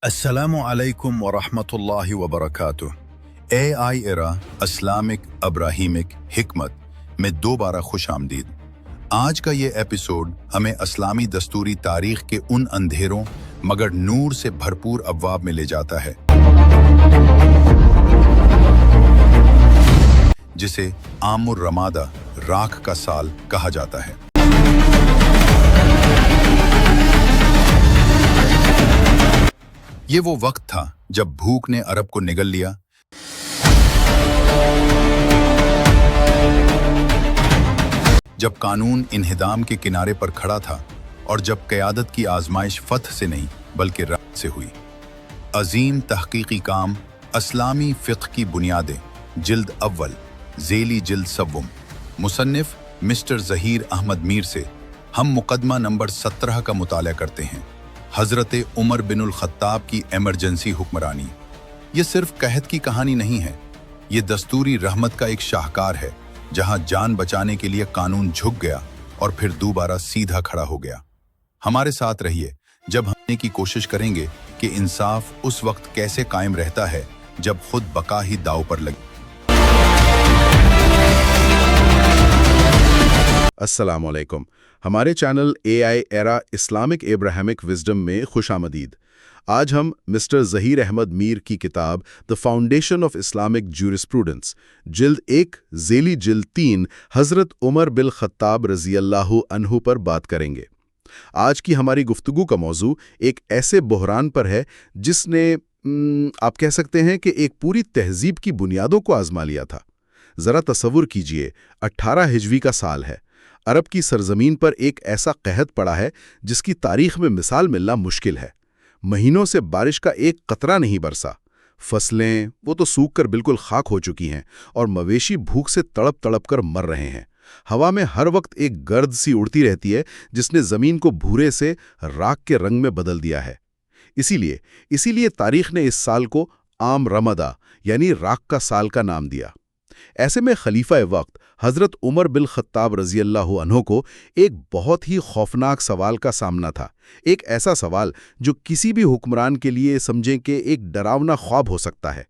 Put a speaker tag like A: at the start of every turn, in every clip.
A: السلام علیکم ورحمۃ اللہ وبرکاتہ۔ اے آئی ایرا اسلامک ابراہیمک حکمت میں دوبارہ خوش آمدید۔ آج کا یہ ایپیسوڈ ہمیں اسلامی دستوری تاریخ کے ان اندھیروں مگر نور سے بھرپور ابواب میں لے جاتا ہے جسے عام الرمادہ راکھ کا سال کہا جاتا ہے۔ یہ وہ وقت تھا جب بھوک نے عرب کو نگل لیا، جب قانون انہدام کے کنارے پر کھڑا تھا اور جب قیادت کی آزمائش فتح سے نہیں بلکہ رات سے ہوئی۔ عظیم تحقیقی کام اسلامی فقہ کی بنیادیں، جلد اول، ذیلی جلد سوم، مصنف مسٹر ظہیر احمد میر سے ہم مقدمہ نمبر 17 کا مطالعہ کرتے ہیں۔ حضرت عمر بن الخطاب کی ایمرجنسی حکمرانی۔ یہ صرف قحط کی کہانی نہیں ہے، یہ دستوری رحمت کا ایک شاہکار ہے جہاں جان بچانے کے لیے قانون جھک گیا اور پھر دوبارہ سیدھا کھڑا ہو گیا۔ ہمارے ساتھ رہیے جب ہمنے کی کوشش کریں گے کہ انصاف اس وقت کیسے قائم رہتا ہے جب خود بقا ہی داؤ پر لگے۔
B: السلام علیکم، ہمارے چینل اے آئی ایرا اسلامک ابراہیمک وزڈم میں خوش آمدید۔ آج ہم مسٹر ظہیر احمد میر کی کتاب the foundation of Islamic jurisprudence, جلد 1، ذیلی جلد 3، حضرت عمر بن الخطاب رضی اللہ عنہ پر بات کریں گے۔ آج کی ہماری گفتگو کا موضوع ایک ایسے بحران پر ہے جس نے آپ کہہ سکتے ہیں کہ ایک پوری تہذیب کی بنیادوں کو آزما لیا تھا۔ ذرا تصور کیجئے، 18 ہجری کا سال ہے، عرب کی سرزمین پر ایک ایسا قحط پڑا ہے جس کی تاریخ میں مثال ملنا مشکل ہے۔ مہینوں سے بارش کا ایک قطرہ نہیں برسا، فصلیں وہ تو سوکھ کر بالکل خاک ہو چکی ہیں اور مویشی بھوک سے تڑپ تڑپ کر مر رہے ہیں۔ ہوا میں ہر وقت ایک گرد سی اڑتی رہتی ہے جس نے زمین کو بھورے سے راکھ کے رنگ میں بدل دیا ہے۔ اسی لیے تاریخ نے اس سال کو عام رمادہ یعنی راکھ کا سال کا نام دیا۔ ایسے میں خلیفہ وقت حضرت عمر بن الخطاب رضی اللہ عنہ کو ایک بہت ہی خوفناک سوال کا سامنا تھا، ایک ایسا سوال جو کسی بھی حکمران کے لیے سمجھیں کہ ایک ڈراونا خواب ہو سکتا ہے۔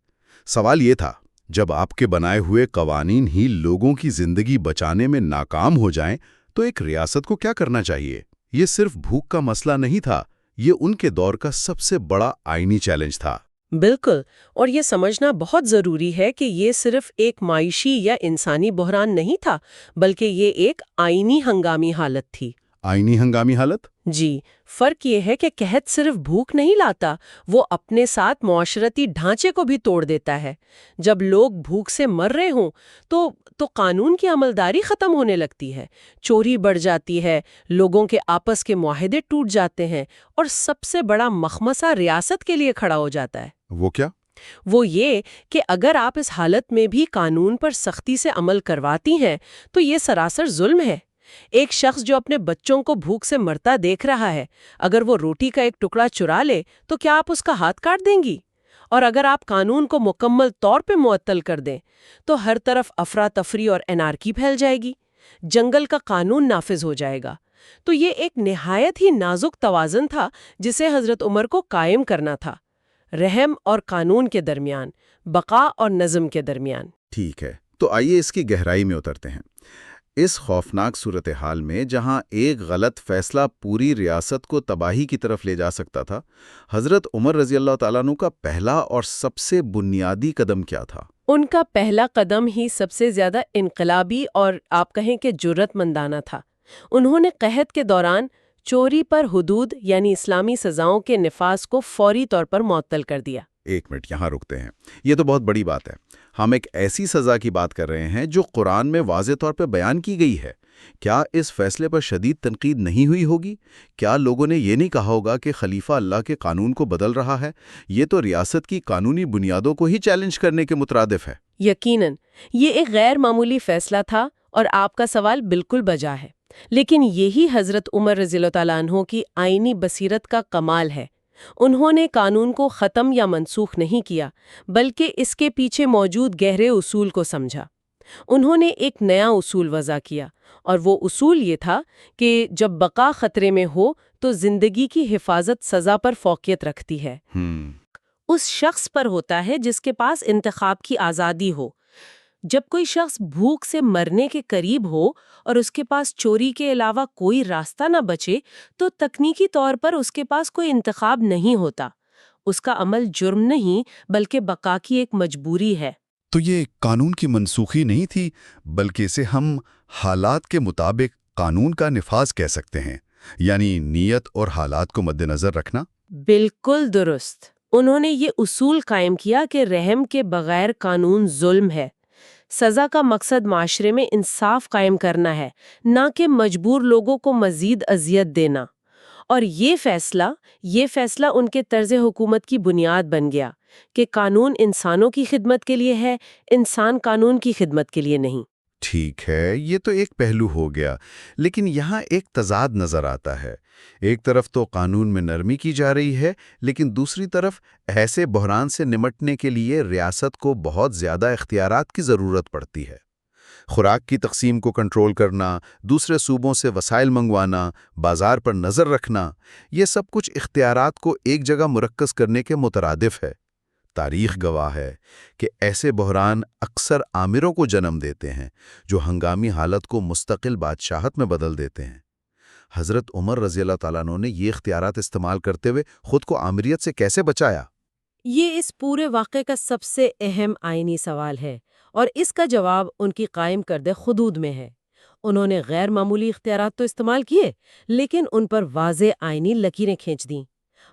B: سوال یہ تھا، جب آپ کے بنائے ہوئے قوانین ہی لوگوں کی زندگی بچانے میں ناکام ہو جائیں تو ایک ریاست کو کیا کرنا چاہیے؟ یہ صرف بھوک کا مسئلہ نہیں تھا، یہ ان کے دور کا سب سے بڑا آئینی چیلنج تھا۔
C: بالکل، اور یہ سمجھنا بہت ضروری ہے کہ یہ صرف ایک معاشی یا انسانی بحران نہیں تھا، بلکہ یہ ایک آئینی ہنگامی حالت تھی۔
B: آئینی ہنگامی حالت؟
C: جی، فرق یہ ہے کہ قحط صرف بھوک نہیں لاتا، وہ اپنے ساتھ معاشرتی ڈھانچے کو بھی توڑ دیتا ہے۔ جب لوگ بھوک سے مر رہے ہوں تو قانون کی عملداری ختم ہونے لگتی ہے، چوری بڑھ جاتی ہے، لوگوں کے آپس کے معاہدے ٹوٹ جاتے ہیں، اور سب سے بڑا مخمصہ ریاست کے لیے کھڑا ہو جاتا ہے۔
B: وہ کیا؟
C: وہ یہ کہ اگر آپ اس حالت میں بھی قانون پر سختی سے عمل کرواتی ہیں تو یہ سراسر ظلم ہے۔ ایک شخص جو اپنے بچوں کو بھوک سے مرتا دیکھ رہا ہے، اگر وہ روٹی کا ایک ٹکڑا چرا لے تو کیا آپ اس کا ہاتھ کاٹ دیں گی؟ اور اگر آپ قانون کو مکمل طور پہ معطل کر دیں تو ہر طرف افراتفری اور انارکی پھیل جائے گی، جنگل کا قانون نافذ ہو جائے گا۔ تو یہ ایک نہایت ہی نازک توازن تھا جسے حضرت عمر کو قائم کرنا تھا، رحم اور قانون کے درمیان، بقا اور نظم کے درمیان۔
B: ٹھیک ہے، تو آئیے اس کی گہرائی میں اترتے ہیں۔ اس خوفناک صورتحال میں جہاں ایک غلط فیصلہ پوری ریاست کو تباہی کی طرف لے جا سکتا تھا، حضرت عمر رضی اللہ تعالیٰ عنہ کا پہلا اور سب سے بنیادی قدم کیا تھا؟
C: ان کا پہلا قدم ہی سب سے زیادہ انقلابی اور آپ کہیں کہ جرأت مندانہ تھا۔ انہوں نے قحط کے دوران چوری پر حدود یعنی اسلامی سزاؤں کے نفاذ کو فوری طور پر معطل کر دیا۔
B: ایک منٹ یہاں رکتے ہیں، یہ تو بہت بڑی بات ہے۔ ہم ایک ایسی سزا کی بات کر رہے ہیں جو قرآن میں واضح طور پہ بیان کی گئی ہے۔ کیا اس فیصلے پر شدید تنقید نہیں ہوئی ہوگی؟ کیا لوگوں نے یہ نہیں کہا ہوگا کہ خلیفہ اللہ کے قانون کو بدل رہا ہے؟ یہ تو ریاست کی قانونی بنیادوں کو ہی چیلنج کرنے کے مترادف ہے۔
C: یقیناً یہ ایک غیر معمولی فیصلہ تھا اور آپ کا سوال بالکل بجا ہے، لیکن یہی حضرت عمر رضی اللہ تعالیٰ عنہ کی آئینی بصیرت کا کمال ہے۔ انہوں نے قانون کو ختم یا منسوخ نہیں کیا، بلکہ اس کے پیچھے موجود گہرے اصول کو سمجھا۔ انہوں نے ایک نیا اصول وضع کیا، اور وہ اصول یہ تھا کہ جب بقا خطرے میں ہو تو زندگی کی حفاظت سزا پر فوقیت رکھتی ہے۔ اس شخص پر ہوتا ہے جس کے پاس انتخاب کی آزادی ہو۔ جب کوئی شخص بھوک سے مرنے کے قریب ہو اور اس کے پاس چوری کے علاوہ کوئی راستہ نہ بچے تو تکنیکی طور پر اس کے پاس کوئی انتخاب نہیں ہوتا۔ اس کا عمل جرم نہیں بلکہ بقا کی ایک مجبوری ہے۔
D: تو یہ قانون کی منسوخی نہیں تھی، بلکہ اسے ہم حالات کے مطابق قانون کا نفاذ کہہ سکتے ہیں، یعنی نیت اور حالات کو مد نظر رکھنا۔
C: بالکل درست۔ انہوں نے یہ اصول قائم کیا کہ رحم کے بغیر قانون ظلم ہے۔ سزا کا مقصد معاشرے میں انصاف قائم کرنا ہے، نہ کہ مجبور لوگوں کو مزید اذیت دینا۔ اور یہ فیصلہ ان کے طرز حکومت کی بنیاد بن گیا کہ قانون انسانوں کی خدمت کے لیے ہے، انسان قانون کی خدمت کے لیے نہیں۔
D: ٹھیک ہے، یہ تو ایک پہلو ہو گیا، لیکن یہاں ایک تضاد نظر آتا ہے۔ ایک طرف تو قانون میں نرمی کی جا رہی ہے، لیکن دوسری طرف ایسے بحران سے نمٹنے کے لیے ریاست کو بہت زیادہ اختیارات کی ضرورت پڑتی ہے۔ خوراک کی تقسیم کو کنٹرول کرنا، دوسرے صوبوں سے وسائل منگوانا، بازار پر نظر رکھنا، یہ سب کچھ اختیارات کو ایک جگہ مرکز کرنے کے مترادف ہے۔ تاریخ گواہ ہے کہ ایسے بحران اکثر آمروں کو جنم دیتے ہیں جو ہنگامی حالت کو مستقل بادشاہت میں بدل دیتے ہیں۔ حضرت عمر رضی اللہ تعالیٰ عنہ نے یہ اختیارات استعمال کرتے ہوئے خود کو آمریت سے کیسے بچایا؟
C: یہ اس پورے واقعے کا سب سے اہم آئینی سوال ہے، اور اس کا جواب ان کی قائم کردہ حدود میں ہے۔ انہوں نے غیر معمولی اختیارات تو استعمال کیے، لیکن ان پر واضح آئینی لکیریں کھینچ دیں۔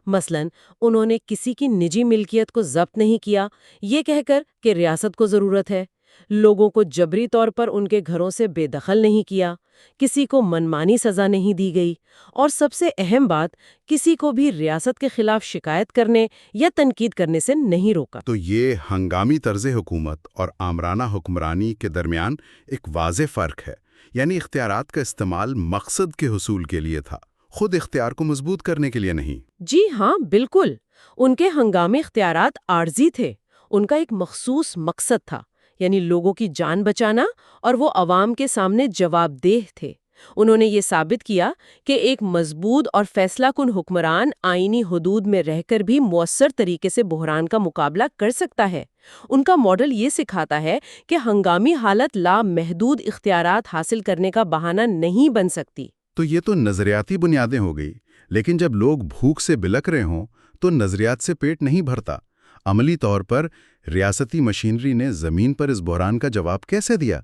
C: مثلاً انہوں نے کسی کی نجی ملکیت کو ضبط نہیں کیا، یہ کہہ کر کہ ریاست کو ضرورت ہے۔ لوگوں کو جبری طور پر ان کے گھروں سے بے دخل نہیں کیا، کسی کو منمانی سزا نہیں دی گئی، اور سب سے اہم بات، کسی کو بھی ریاست کے خلاف شکایت کرنے یا تنقید کرنے سے نہیں روکا۔
B: تو یہ ہنگامی طرز حکومت اور آمرانہ حکمرانی کے درمیان ایک واضح فرق ہے، یعنی اختیارات کا استعمال مقصد کے حصول کے لیے تھا، خود اختیار کو مضبوط کرنے کے لیے نہیں۔
C: جی ہاں، بالکل۔ ان کے ہنگامی اختیارات عارضی تھے، ان کا ایک مخصوص مقصد تھا، یعنی لوگوں کی جان بچانا، اور وہ عوام کے سامنے جواب دہ تھے۔ انہوں نے یہ ثابت کیا کہ ایک مضبوط اور فیصلہ کن حکمران آئینی حدود میں رہ کر بھی مؤثر طریقے سے بحران کا مقابلہ کر سکتا ہے۔ ان کا ماڈل یہ سکھاتا ہے کہ ہنگامی حالت لامحدود اختیارات حاصل کرنے کا بہانہ نہیں بن سکتی۔
B: تو یہ تو نظریاتی بنیادیں ہو گئی، لیکن جب لوگ بھوک سے بلک رہے ہوں تو نظریات سے پیٹ نہیں بھرتا۔ عملی طور پر ریاستی مشینری نے زمین پر اس بحران کا جواب کیسے دیا؟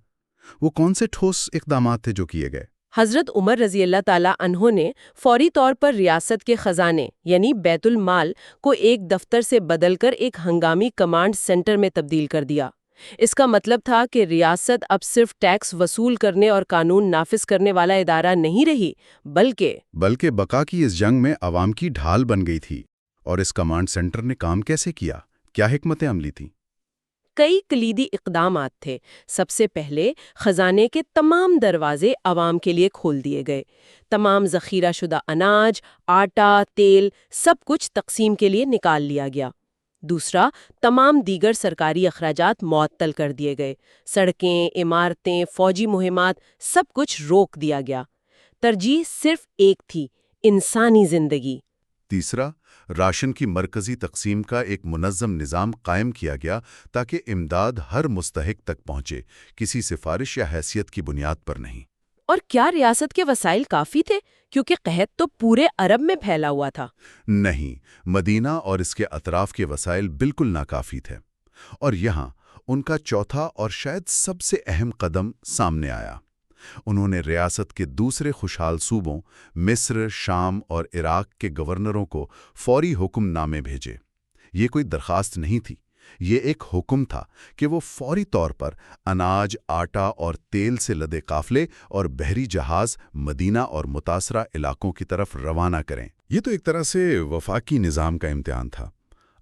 B: وہ کون سے ٹھوس اقدامات تھے جو کیے گئے؟
C: حضرت عمر رضی اللہ تعالیٰ عنہ نے فوری طور پر ریاست کے خزانے یعنی بیت المال کو ایک دفتر سے بدل کر ایک ہنگامی کمانڈ سینٹر میں تبدیل کر دیا۔ اس کا مطلب تھا کہ ریاست اب صرف ٹیکس وصول کرنے اور قانون نافذ کرنے والا ادارہ نہیں رہی، بلکہ
B: بقا کی اس جنگ میں عوام کی ڈھال بن گئی تھی۔ اور اس کمانڈ سینٹر نے کام کیسے کیا؟ کیا حکمت عملی تھی؟
C: کئی کلیدی اقدامات تھے۔ سب سے پہلے خزانے کے تمام دروازے عوام کے لیے کھول دیے گئے۔ تمام ذخیرہ شدہ اناج، آٹا، تیل، سب کچھ تقسیم کے لیے نکال لیا گیا۔ دوسرا، تمام دیگر سرکاری اخراجات معطل کر دیے گئے۔ سڑکیں، عمارتیں، فوجی مہمات، سب کچھ روک دیا گیا۔ ترجیح صرف ایک تھی: انسانی زندگی۔
B: تیسرا، راشن کی مرکزی تقسیم کا ایک منظم نظام قائم کیا گیا تاکہ امداد ہر مستحق تک پہنچے، کسی سفارش یا حیثیت کی بنیاد پر نہیں۔
C: اور کیا ریاست کے وسائل کافی تھے؟ کیونکہ قحط تو پورے عرب میں پھیلا ہوا تھا۔
B: نہیں، مدینہ اور اس کے اطراف کے وسائل بالکل ناکافی تھے۔ اور یہاں ان کا چوتھا اور شاید سب سے اہم قدم سامنے آیا۔ انہوں نے ریاست کے دوسرے خوشحال صوبوں مصر، شام اور عراق کے گورنروں کو فوری حکم نامے بھیجے۔ یہ کوئی درخواست نہیں تھی، یہ ایک حکم تھا کہ وہ فوری طور پر اناج، آٹا اور تیل سے لدے قافلے اور بحری جہاز مدینہ اور متاثرہ علاقوں کی طرف روانہ کریں۔ یہ تو ایک طرح سے وفاقی نظام کا امتحان تھا۔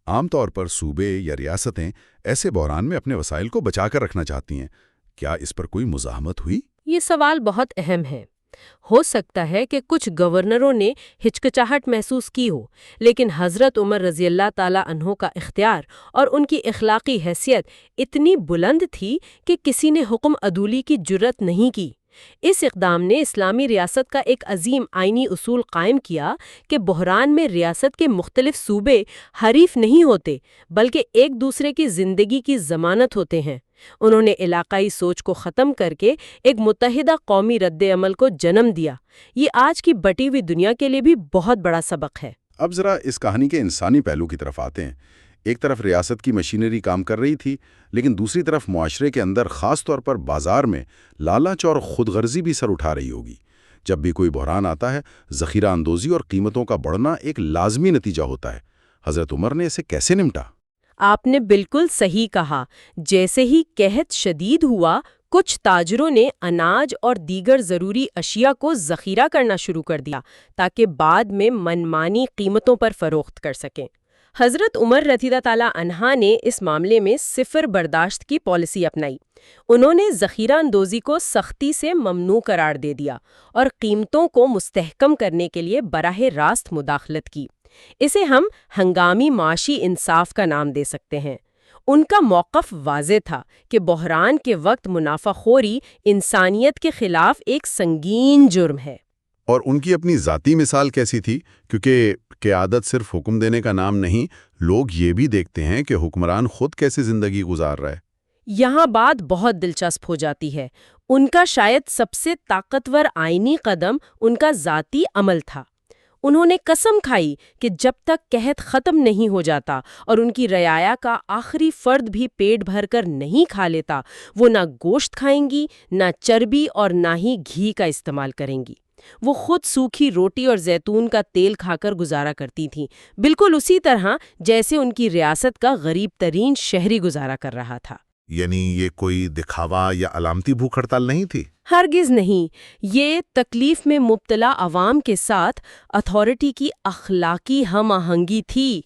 B: عام طور پر صوبے یا ریاستیں ایسے بحران میں اپنے وسائل کو بچا کر رکھنا چاہتی ہیں۔ کیا اس پر کوئی مزاحمت ہوئی؟
C: یہ سوال بہت اہم ہے۔ ہو سکتا ہے کہ کچھ گورنروں نے ہچکچاہٹ محسوس کی ہو، لیکن حضرت عمر رضی اللہ تعالیٰ عنہ کا اختیار اور ان کی اخلاقی حیثیت اتنی بلند تھی کہ کسی نے حکم عدولی کی جرت نہیں کی۔ اس اقدام نے اسلامی ریاست کا ایک عظیم آئینی اصول قائم کیا کہ بحران میں ریاست کے مختلف صوبے حریف نہیں ہوتے بلکہ ایک دوسرے کی زندگی کی ضمانت ہوتے ہیں۔ انہوں نے علاقائی سوچ کو ختم کر کے ایک متحدہ قومی رد عمل کو جنم دیا۔ یہ آج کی بٹی ہوئی دنیا کے لیے بھی بہت بڑا سبق ہے۔
B: اب ذرا اس کہانی کے انسانی پہلو کی طرف آتے ہیں۔ ایک طرف ریاست کی مشینری کام کر رہی تھی، لیکن دوسری طرف معاشرے کے اندر خاص طور پر بازار میں لالچ اور خود غرضی بھی سر اٹھا رہی ہوگی۔ جب بھی کوئی بحران آتا ہے، ذخیرہ اندوزی اور قیمتوں کا بڑھنا ایک لازمی نتیجہ ہوتا ہے۔ حضرت عمر نے اسے کیسے نمٹا؟
C: آپ نے بالکل صحیح کہا۔ جیسے ہی قحط شدید ہوا، کچھ تاجروں نے اناج اور دیگر ضروری اشیاء کو ذخیرہ کرنا شروع کر دیا تاکہ بعد میں منمانی قیمتوں پر فروخت کر سکیں۔ حضرت عمر رضی اللہ تعالیٰ عنہ نے اس معاملے میں صفر برداشت کی پالیسی اپنائی۔ انہوں نے ذخیرہ اندوزی کو سختی سے ممنوع قرار دے دیا اور قیمتوں کو مستحکم کرنے کے لیے براہ راست مداخلت کی۔ اسے ہم ہنگامی معاشی انصاف کا نام دے سکتے ہیں۔ ان کا موقف واضح تھا کہ بحران کے وقت منافع خوری انسانیت کے خلاف ایک سنگین جرم ہے۔
B: اور ان کی اپنی ذاتی مثال کیسی تھی؟ کیونکہ قیادت صرف حکم دینے کا نام نہیں، لوگ یہ بھی دیکھتے ہیں کہ حکمران خود کیسے زندگی گزار رہا ہے۔
C: یہاں بات بہت دلچسپ ہو جاتی ہے۔ ان کا شاید سب سے طاقتور آئینی قدم ان کا ذاتی عمل تھا۔ انہوں نے قسم کھائی کہ جب تک قحط ختم نہیں ہو جاتا اور ان کی رعایا کا آخری فرد بھی پیٹ بھر کر نہیں کھا لیتا، وہ نہ گوشت کھائیں گی، نہ چربی اور نہ ہی گھی کا استعمال کریں گی۔ وہ خود سوکھی روٹی اور زیتون کا تیل کھا کر گزارا کرتی تھیں، بالکل اسی طرح جیسے ان کی ریاست کا غریب ترین شہری گزارا کر رہا تھا۔
E: یعنی یہ کوئی دکھاوا یا علامتی بھوک ہڑتال نہیں تھی؟
C: ہرگز نہیں۔ یہ تکلیف میں مبتلا عوام کے ساتھ اتھارٹی کی اخلاقی ہم آہنگی تھی۔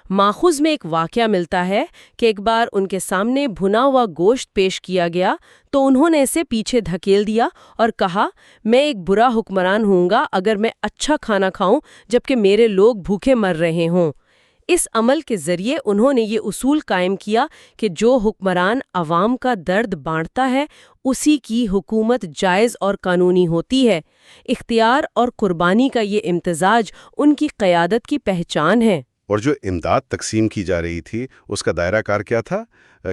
C: ماخوذ میں ایک واقعہ ملتا ہے کہ ایک بار ان کے سامنے بھنا ہوا گوشت پیش کیا گیا تو انہوں نے اسے پیچھے دھکیل دیا اور کہا، میں ایک برا حکمران ہوں گا اگر میں اچھا کھانا کھاؤں جبکہ میرے لوگ بھوکے مر رہے ہوں۔ اس عمل کے ذریعے انہوں نے یہ اصول قائم کیا کہ جو حکمران عوام کا درد بانٹتا ہے اسی کی حکومت جائز اور قانونی ہوتی ہے۔ اختیار اور قربانی کا یہ امتزاج ان کی قیادت کی پہچان ہے۔
D: اور جو امداد تقسیم کی جا رہی تھی، اس کا دائرہ کار کیا تھا؟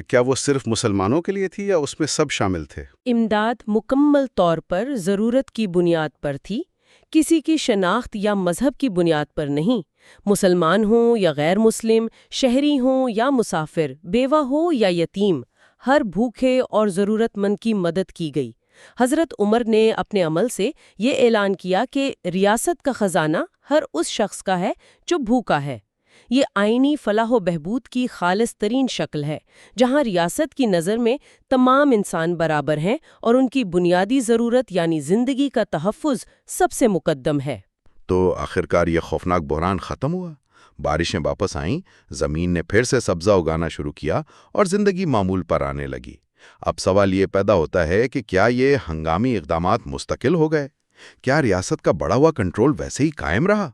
D: کیا وہ صرف مسلمانوں کے لیے تھی یا اس میں سب شامل تھے؟
C: امداد مکمل طور پر ضرورت کی بنیاد پر تھی، کسی کی شناخت یا مذہب کی بنیاد پر نہیں۔ مسلمان ہوں یا غیر مسلم، شہری ہوں یا مسافر، بیوہ ہو یا یتیم، ہر بھوکے اور ضرورت مند کی مدد کی گئی۔ حضرت عمر نے اپنے عمل سے یہ اعلان کیا کہ ریاست کا خزانہ ہر اس شخص کا ہے جو بھوکا ہے۔ یہ آئینی فلاح و بہبود کی خالص ترین شکل ہے، جہاں ریاست کی نظر میں تمام انسان برابر ہیں اور ان کی بنیادی ضرورت یعنی زندگی کا تحفظ سب سے مقدم ہے۔
D: تو آخرکار یہ خوفناک بحران ختم ہوا، بارشیں واپس آئیں، زمین نے پھر سے سبزہ اگانا شروع کیا اور زندگی معمول پر آنے لگی۔ اب سوال یہ پیدا ہوتا ہے کہ کیا یہ ہنگامی اقدامات مستقل ہو گئے؟ کیا ریاست کا بڑا ہوا کنٹرول ویسے ہی قائم رہا؟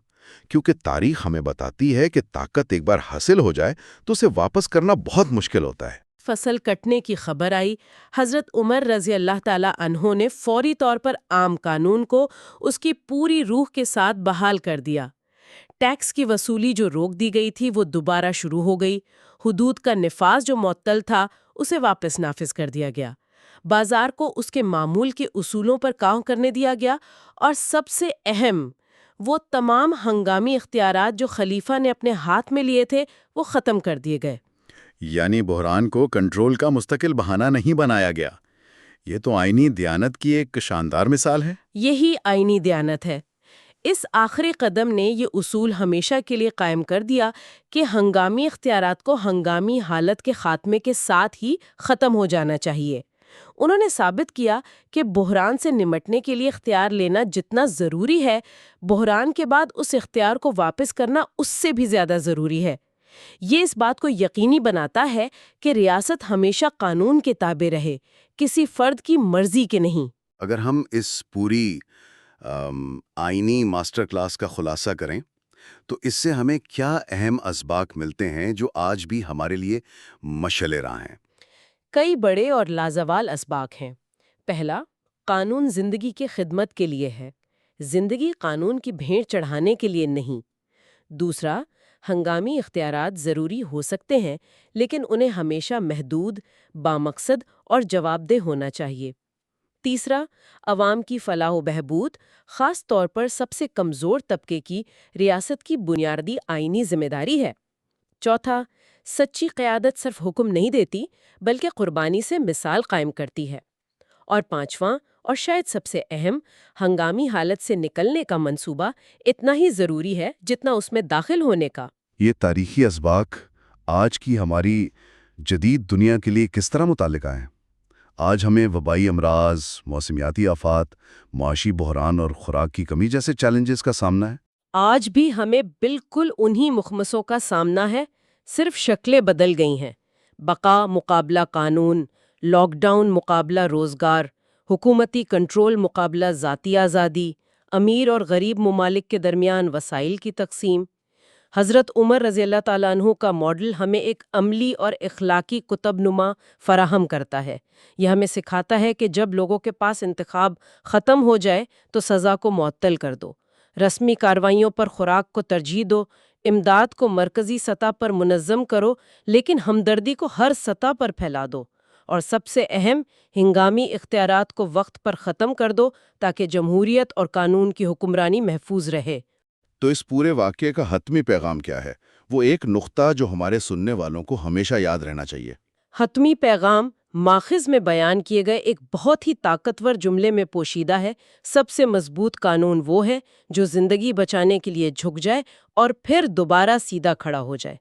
D: کیونکہ تاریخ ہمیں بتاتی ہے کہ طاقت ایک بار حاصل ہو جائے تو اسے واپس کرنا بہت مشکل ہوتا ہے۔
C: فصل کٹنے کی خبر آئی، حضرت عمر رضی اللہ تعالی عنہ نے فوری طور پر عام قانون کو اس کی پوری روح کے ساتھ بحال کر دیا۔ ٹیکس کی وصولی جو روک دی گئی تھی وہ دوبارہ شروع ہو گئی۔ حدود کا نفاذ جو معطل تھا اسے واپس نافذ کر دیا گیا۔ بازار کو اس کے معمول کے اصولوں پر کام کرنے دیا گیا، اور سب سے اہم، وہ تمام ہنگامی اختیارات جو خلیفہ نے اپنے ہاتھ میں لیے تھے وہ ختم کر دیے گئے۔
B: یعنی بحران کو کنٹرول کا مستقل بہانہ نہیں بنایا گیا۔ یہ تو آئینی دیانت کی ایک شاندار مثال ہے۔
C: یہی آئینی دیانت ہے۔ اس آخری قدم نے یہ اصول ہمیشہ کے لیے قائم کر دیا کہ ہنگامی اختیارات کو ہنگامی حالت کے خاتمے کے ساتھ ہی ختم ہو جانا چاہیے۔ انہوں نے ثابت کیا کہ بحران سے نمٹنے کے لیے اختیار لینا جتنا ضروری ہے، بحران کے بعد اس اختیار کو واپس کرنا اس سے بھی زیادہ ضروری ہے۔ یہ اس بات کو یقینی بناتا ہے کہ ریاست ہمیشہ قانون کے تابع رہے، کسی فرد کی مرضی کے نہیں۔
D: اگر ہم اس پوری آئینی ماسٹر کلاس کا خلاصہ کریں تو اس سے ہمیں کیا اہم اسباق ملتے ہیں جو آج بھی ہمارے لیے مشعل راہ ہیں؟
C: کئی بڑے اور لازوال اسباق ہیں۔ پہلا، قانون زندگی کی خدمت کے لیے ہے، زندگی قانون کی بھیڑ چڑھانے کے لیے نہیں۔ دوسرا، ہنگامی اختیارات ضروری ہو سکتے ہیں لیکن انہیں ہمیشہ محدود، بامقصد اور جواب دہ ہونا چاہیے۔ تیسرا، عوام کی فلاح و بہبود، خاص طور پر سب سے کمزور طبقے کی، ریاست کی بنیادی آئینی ذمہ داری ہے۔ چوتھا، سچی قیادت صرف حکم نہیں دیتی بلکہ قربانی سے مثال قائم کرتی ہے۔ اور پانچواں اور شاید سب سے اہم، ہنگامی حالت سے نکلنے کا منصوبہ اتنا ہی ضروری ہے جتنا اس میں داخل ہونے کا۔
B: یہ تاریخی اسباق آج کی ہماری جدید دنیا کے لیے کس طرح متعلقہ ہیں؟ آج ہمیں وبائی امراض، موسمیاتی آفات، معاشی بحران اور خوراک کی کمی جیسے چیلنجز کا سامنا ہے۔
C: آج بھی ہمیں بالکل انہی مخمصوں کا سامنا ہے، صرف شکلیں بدل گئی ہیں۔ بقا مقابلہ قانون، لاک ڈاؤن مقابلہ روزگار، حکومتی کنٹرول مقابلہ ذاتی آزادی، امیر اور غریب ممالک کے درمیان وسائل کی تقسیم۔ حضرت عمر رضی اللہ تعالیٰ عنہ کا ماڈل ہمیں ایک عملی اور اخلاقی کتب نما فراہم کرتا ہے۔ یہ ہمیں سکھاتا ہے کہ جب لوگوں کے پاس انتخاب ختم ہو جائے تو سزا کو معطل کر دو، رسمی کارروائیوں پر خوراک کو ترجیح دو، امداد کو مرکزی سطح پر منظم کرو لیکن ہمدردی کو ہر سطح پر پھیلا دو، اور سب سے اہم، ہنگامی اختیارات کو وقت پر ختم کر دو تاکہ جمہوریت اور قانون کی حکمرانی محفوظ رہے۔
B: تو اس پورے واقعے کا حتمی پیغام کیا ہے؟ وہ ایک نقطہ جو ہمارے سننے والوں کو ہمیشہ یاد رہنا چاہیے۔
C: حتمی پیغام ماخذ میں بیان کیے گئے ایک بہت ہی طاقتور جملے میں پوشیدہ ہے۔ سب سے مضبوط قانون وہ ہے جو زندگی بچانے کے لیے جھک جائے اور پھر دوبارہ سیدھا کھڑا ہو جائے۔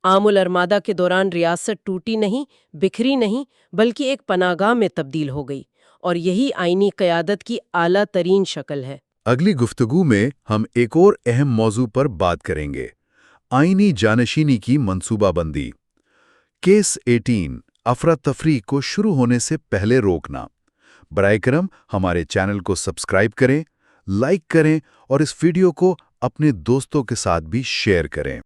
C: عام الارمادہ کے دوران ریاست ٹوٹی نہیں، بکھری نہیں، بلکہ ایک پناہ گاہ میں تبدیل ہو گئی، اور یہی آئینی قیادت کی اعلیٰ ترین شکل ہے۔
D: اگلی گفتگو میں ہم ایک اور اہم موضوع پر بات کریں گے: آئینی جانشینی کی منصوبہ بندی۔ کیس 18 افراتفری کو شروع ہونے سے پہلے روکنا۔ برائے کرم ہمارے چینل کو سبسکرائب کریں، لائک کریں اور اس ویڈیو کو اپنے دوستوں کے ساتھ بھی شیئر کریں۔